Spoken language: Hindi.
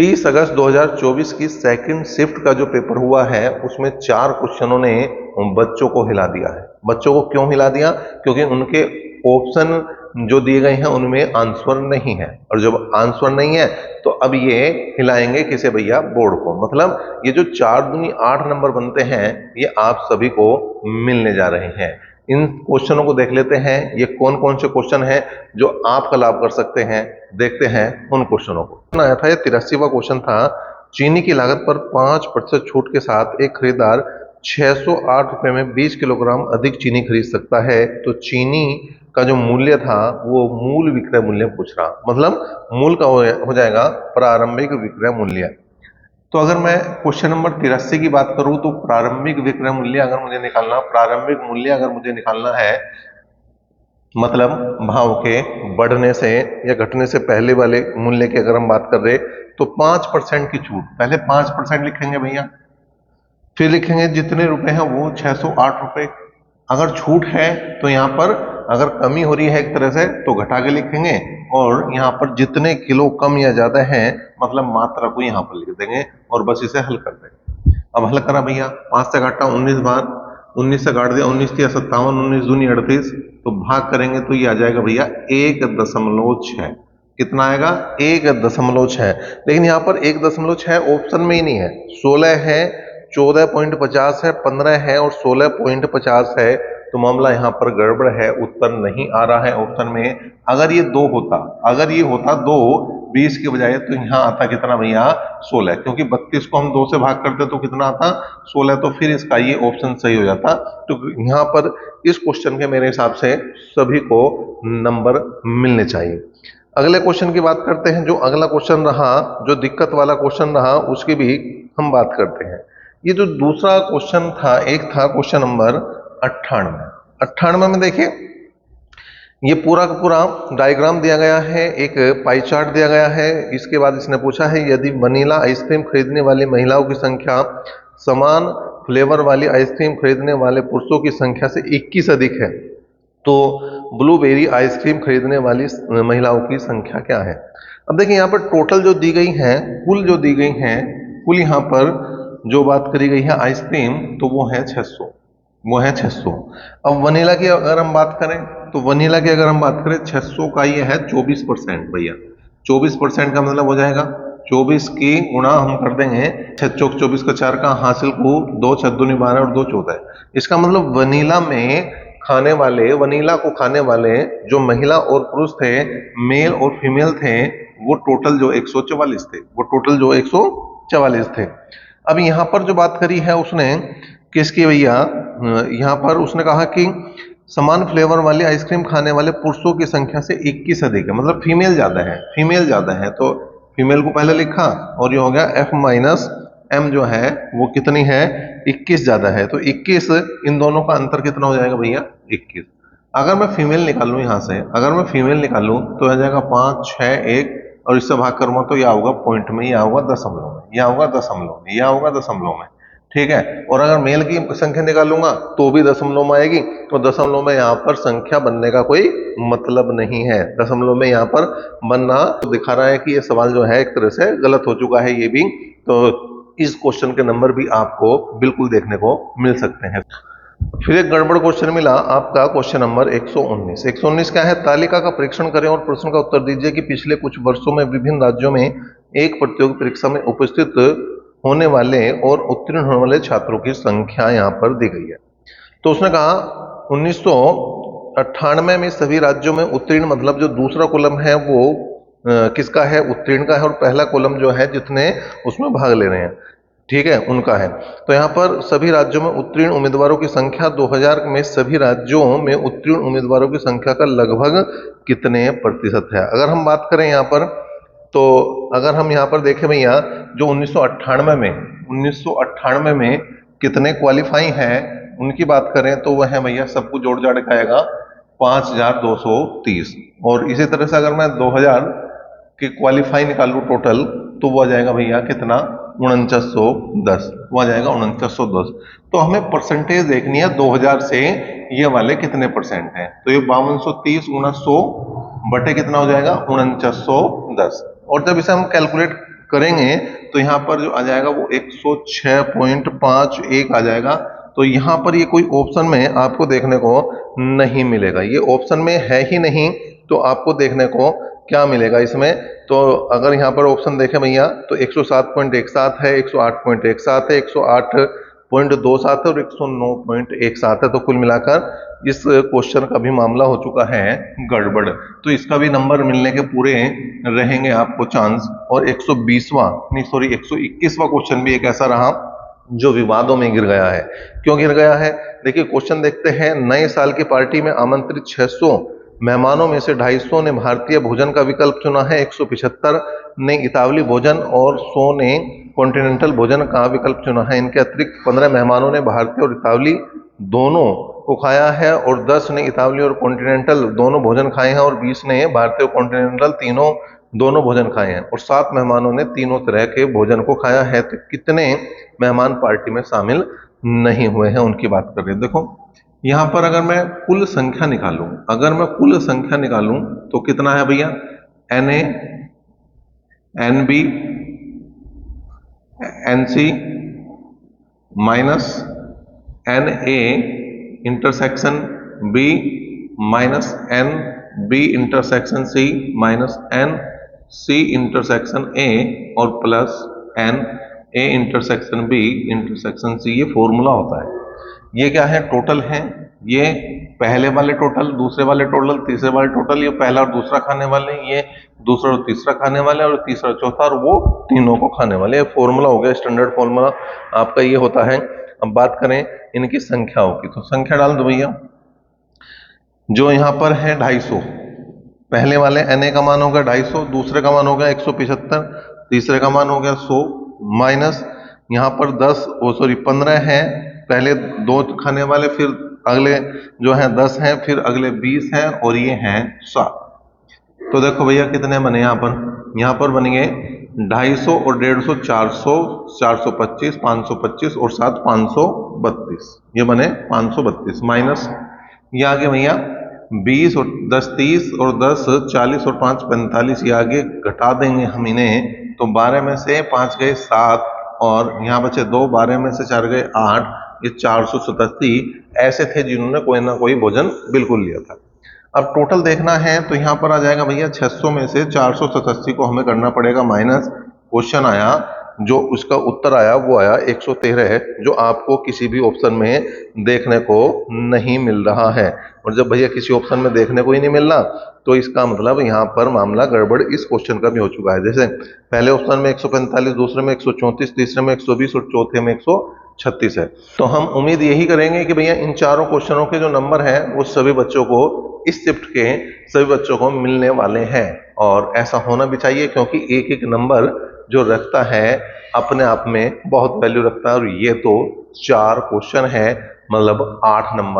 30 अगस्त 2024 की सेकंड शिफ्ट का जो पेपर हुआ है उसमें 4 क्वेश्चनों ने बच्चों को हिला दिया है। बच्चों को क्यों हिला दिया? क्योंकि उनके ऑप्शन जो दिए गए हैं उनमें आंसर नहीं है, और जब आंसर नहीं है तो अब ये हिलाएंगे किसे भैया? बोर्ड को। मतलब ये जो 4 दूनी 8 नंबर बनते हैं ये आप सभी को मिलने जा रहे हैं। इन क्वेश्चनों को देख लेते हैं, ये कौन कौन से क्वेश्चन हैं जो आप कल कर सकते हैं। देखते हैं उन क्वेश्चनों को। आया था ये 83वां क्वेश्चन था। चीनी की लागत पर 5% छूट के साथ एक खरीदार 608 रुपए में 20 किलोग्राम अधिक चीनी खरीद सकता है, तो चीनी का जो मूल्य था वो मूल विक्रय मूल्य पूछ रहा। मतलब मूल का हो जाएगा प्रारंभिक विक्रय मूल्य। तो अगर मैं क्वेश्चन नंबर 83 की बात करूं तो प्रारंभिक विक्रय मूल्य अगर मुझे निकालना, प्रारंभिक मूल्य अगर मुझे निकालना है, मतलब भाव के बढ़ने से या घटने से पहले वाले मूल्य की अगर हम बात कर रहे तो 5% की छूट, पहले 5% लिखेंगे भैया, फिर लिखेंगे जितने रुपए हैं वो 608 रुपए। अगर छूट है तो यहाँ पर अगर कमी हो रही है एक तरह से तो घटा के लिखेंगे, और यहाँ पर जितने किलो कम या ज्यादा है मतलब मात्रा को यहाँ पर लिख देंगे और बस इसे हल कर देंगे। अब हल करा भैया, 5 से काटा 19 बार, 19 से काट दिया 19 या 57, 19 दूनी 38, तो भाग करेंगे तो ये आ जाएगा भैया 1.6। कितना आएगा? 1.6। लेकिन यहाँ पर 1.6 ऑप्शन में ही नहीं है, 16 है, 14.50 है, 15 है और 16.50 है, तो मामला यहाँ पर गड़बड़ है, उत्तर नहीं आ रहा है ऑप्शन में। अगर ये 2 होता, अगर ये होता 2 20 के बजाय, तो यहाँ आता कितना भैया? 16, क्योंकि 32 को हम 2 से भाग करते तो कितना आता? 16, तो फिर इसका ये ऑप्शन सही हो जाता। तो यहाँ पर इस क्वेश्चन के मेरे हिसाब से सभी को नंबर मिलने चाहिए। अगले क्वेश्चन की बात करते हैं। जो अगला क्वेश्चन रहा, जो दिक्कत वाला क्वेश्चन रहा, उसकी भी हम बात करते हैं। ये जो दूसरा क्वेश्चन था, एक था क्वेश्चन नंबर 98 में देखिए, ये पूरा का पूरा डायग्राम दिया गया है, एक पाई चार्ट दिया गया है। इसके बाद इसने पूछा है यदि वनीला आइसक्रीम खरीदने वाली महिलाओं की संख्या समान फ्लेवर वाली आइसक्रीम खरीदने वाले पुरुषों की संख्या से 21 अधिक है तो ब्लूबेरी आइसक्रीम खरीदने वाली महिलाओं की संख्या क्या है? अब देखिए यहाँ पर टोटल जो दी गई है, कुल जो दी गई है, कुल यहाँ पर जो बात करी गई है आइसक्रीम, तो वो है 600, वो है 600। अब वनीला की अगर हम बात करें तो वनीला की अगर हम बात करें 600 का ये है 24% भैया। 24% का मतलब हो जाएगा 24 की गुणा हम कर देंगे 6 चौक 24 का 4 का हासिल को 2 6 दूनी 12 और 2 14। इसका मतलब वनीला में खाने वाले, वनीला को खाने वाले जो महिला और पुरुष थे, मेल और फीमेल थे, वो टोटल जो 144 थे, वो टोटल जो 144 थे। अब यहाँ पर जो बात करी है उसने किसकी भैया? यहाँ पर उसने कहा कि समान फ्लेवर वाली आइसक्रीम खाने वाले पुरुषों की संख्या से 21 अधिक है, मतलब फीमेल ज्यादा है, फीमेल ज्यादा है। तो फीमेल को पहले लिखा और ये हो गया F माइनस M जो है वो कितनी है? 21 ज्यादा है। तो 21, इन दोनों का अंतर कितना हो जाएगा भैया? 21। अगर मैं फीमेल निकाल लूं यहाँ से, अगर मैं फीमेल निकाल लूं तो आ जाएगा 5 6 1, और इससे भाग करूंगा तो यह होगा पॉइंट में, यह होगा दशमलव में, यह होगा दशमलव में, यह होगा दशमलव में। ठीक है। और अगर मेल की संख्या निकालूंगा तो भी दशमलव में आएगी, तो दशमलव में यहाँ पर संख्या बनने का कोई मतलब नहीं है। दशमलव में यहाँ पर बनना तो दिखा रहा है कि ये सवाल जो है एक तरह से गलत हो चुका है ये भी। तो इस क्वेश्चन के नंबर भी आपको बिल्कुल देखने को मिल सकते हैं। फिर एक गड़बड़ क्वेश्चन मिला आपका, क्वेश्चन नंबर 119। 119 क्या है? तालिका का परीक्षण करें और प्रश्न का उत्तर दीजिए कि पिछले कुछ वर्षों में विभिन्न राज्यों में एक प्रतियोगी परीक्षा में उपस्थित होने वाले और उत्तीर्ण होने वाले छात्रों की संख्या यहाँ पर दी गई है। तो उसने कहा 1998 में सभी राज्यों में उत्तीर्ण, मतलब जो दूसरा कॉलम है वो किसका है? उत्तीर्ण का है, और पहला कॉलम जो है जितने उसमें भाग ले रहे हैं, ठीक है, उनका है। तो यहाँ पर सभी राज्यों में उत्तीर्ण उम्मीदवारों की संख्या 2000 में सभी राज्यों में उत्तीर्ण उम्मीदवारों की संख्या का लगभग कितने प्रतिशत है? अगर हम बात करें यहाँ पर, तो अगर हम यहाँ पर देखें भैया, जो 1998 में कितने क्वालिफाई हैं उनकी बात करें तो वह है भैया, सबको जोड़ जाड़ के आएगा 5230। और इसी तरह से अगर मैं 2000 के क्वालिफाई निकालू टोटल तो वो आ जाएगा भैया कितना? 4910, वो आ जाएगा 4910। तो हमें परसेंटेज देखनी है 2000 से ये वाले कितने परसेंट हैं, तो ये 5230 गुणा 100 बटे कितना हो जाएगा? 4910। और जब इसे हम कैलकुलेट करेंगे तो यहाँ पर जो आ जाएगा वो 106.51 आ जाएगा। तो यहाँ पर ये कोई ऑप्शन में आपको देखने को नहीं मिलेगा, ये ऑप्शन में है ही नहीं, तो आपको देखने को क्या मिलेगा इसमें। तो अगर यहाँ पर ऑप्शन देखें भैया तो 107.17 है, 108.17 है, 108.27 है और 109.17 है। तो कुल मिलाकर इस क्वेश्चन का भी मामला हो चुका है गड़बड़। तो इसका भी नंबर मिलने के पूरे रहेंगे आपको चांस। और 121वां क्वेश्चन भी एक ऐसा रहा जो विवादों में गिर गया है। क्यों गिर गया है? देखिए क्वेश्चन देखते हैं। नए साल की पार्टी में आमंत्रित 600 मेहमानों में से 250 ने भारतीय भोजन का विकल्प चुना है, 175 ने इतावली भोजन और 100 ने कॉन्टिनेंटल भोजन का विकल्प चुना है। इनके अतिरिक्त 15 मेहमानों ने भारतीय और इतावली दोनों को खाया है और 10 ने इतावली और कॉन्टिनेंटल दोनों भोजन खाए हैं और 20 ने भारतीय और कॉन्टिनेंटल दोनों भोजन खाए हैं और 7 मेहमानों ने तीनों तरह के भोजन को खाया है। तो कितने मेहमान पार्टी में शामिल नहीं हुए हैं उनकी बात कर रहे हैं। देखो यहां पर अगर मैं कुल संख्या निकालूं तो कितना है भैया? NA, NB, NC minus NA intersection B minus NB intersection C minus NC intersection A और plus NA intersection B intersection C। ये फॉर्मूला होता है। ये क्या है? टोटल है। ये पहले वाले टोटल, दूसरे वाले टोटल, तीसरे वाले टोटल, ये पहला और दूसरा खाने वाले, ये दूसरा और तीसरा खाने वाले और तीसरा चौथा और वो तीनों को खाने वाले। ये फॉर्मूला हो गया, स्टैंडर्ड फॉर्मूला आपका ये होता है। अब बात करें इनकी संख्याओं की, तो संख्या डाल दो भैया। जो यहाँ पर है 250, पहले वाले NA का मान हो गया 250, दूसरे का मान हो गया 175, तीसरे का मान हो गया 100 माइनस यहाँ पर 15 है, पहले 2 खाने वाले, फिर अगले जो है 10 हैं, फिर अगले 20 हैं और ये हैं 7। तो देखो भैया कितने बने यहाँ पर बनेंगे 250 और 150, 400, 425, 525 और 7 532, ये बने 532 माइनस ये आगे भैया 20 और 10 30 और 10 40 और 5 45, ये आगे घटा देंगे हम इन्हें। तो 12 में से 5 गए 7 और यहाँ बचे 2, 12 में से 4 गए 8, ये 487 ऐसे थे जिन्होंने कोई ना कोई भोजन बिल्कुल लिया था। अब टोटल देखना है तो यहाँ पर आ जाएगा भैया 600 में से 487 को हमें करना पड़ेगा माइनस। क्वेश्चन आया, जो उसका उत्तर आया वो आया 113 है, जो आपको किसी भी ऑप्शन में देखने को नहीं मिल रहा है। और जब भैया किसी ऑप्शन में देखने को ही नहीं मिल रहा तो इसका मतलब यहाँ पर मामला गड़बड़ इस क्वेश्चन का भी हो चुका है। जैसे पहले ऑप्शन में 145, दूसरे में 134, तीसरे में 120 और चौथे में 136 है। तो हम उम्मीद यही करेंगे कि भैया इन चारों क्वेश्चनों के जो नंबर हैं वो सभी बच्चों को, इस शिफ्ट के सभी बच्चों को मिलने वाले हैं। और ऐसा होना भी चाहिए क्योंकि एक एक नंबर जो रखता है अपने आप में बहुत वैल्यू रखता है। और ये तो 4 क्वेश्चन है, मतलब 8 नंबर।